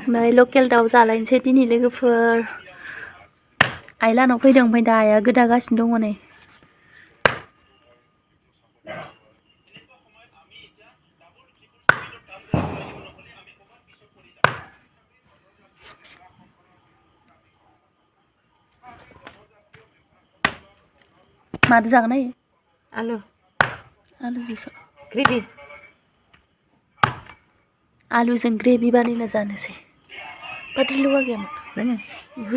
नै लकेल दाउ जालायनोसै दिनै लोगोफोर आइ लानाव फैदों ओमफ्राय दा आइया गोदागासिनो दङ नै मादो जागोन आइ आलुजोंसो ग्रेभि आलुजों ग्रेभि बानायना जानोसै पातलुवा गैयामोन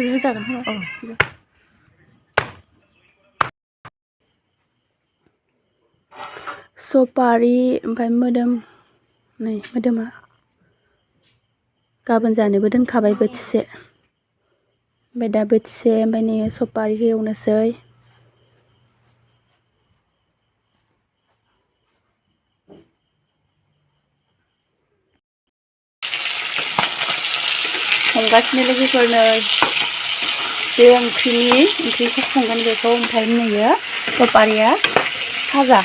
होजागोन खोमा सपारि ओमफ्राय मोदोम नै मोदोमा गाबोन जानोबो दोनखाबाय बोथिसे ओमफ्राय दा बोथिसे ओमफ्राय नै सपारिखौ एवनोसै संगासिनो लोगोफोर नै बे ओंख्रिखौ संगोन बेखौ ओमफ्राय नैयो सपारिया भाजा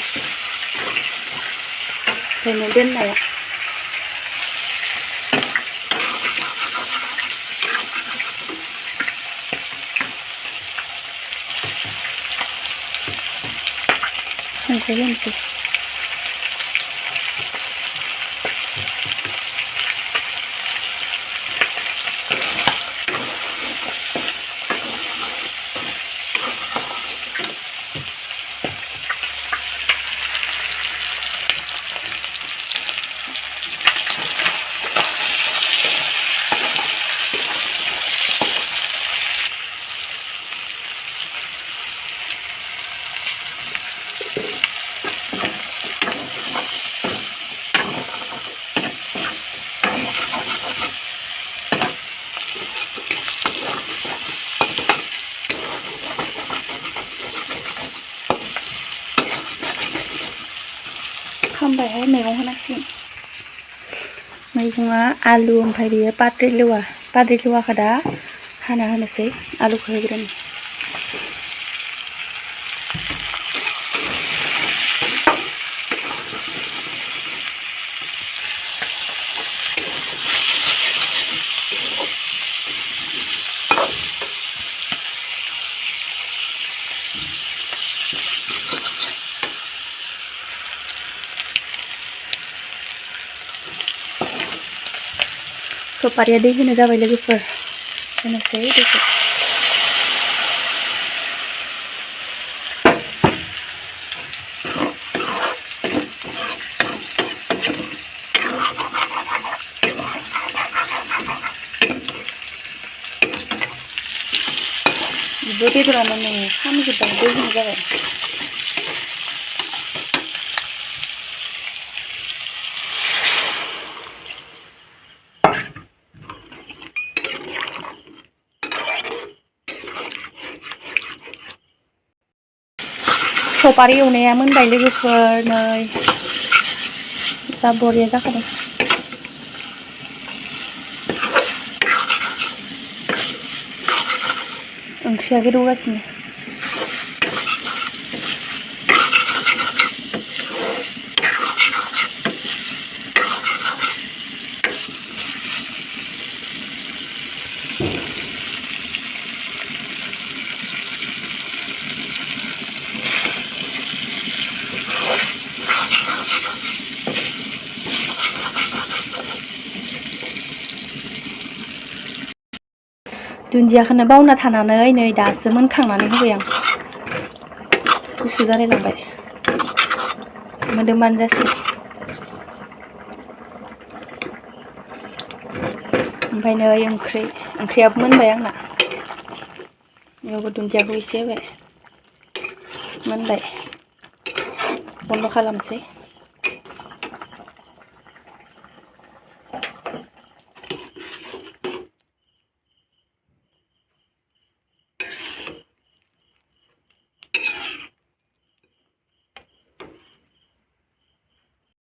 ओंखायनो दोननाया संख्रि होनोसै खामबायहाय मैगं होनांसिगोन मैगङा आलु ओमफ्राय बेयो पाद्रिलेवाखौ दा हाना होनोसै आलुखौ होग्रोनि सपारिया दै होनो जाबाय लोगोफोर होनोसै दैखौ बे बेदरानो नै खामजोब्बाय दै होनो जाबाय सपारि एवनाया मोनबाय लोगोफोर नै जा बरिया जाखादों ओंख्रिया गोदौगासिनो दुन्दियाखौनो बावना थानानै नै दासो मोनखांनानै होबाय आं गुसु जालायलांबाय मोदोमबानो जासिगोन ओमफ्राय नै ओंख्रियाबो मोनबाय आंना बेयावबो दुन्दियाखौ एसे होबाय मोनबाय बन्द' खालामसै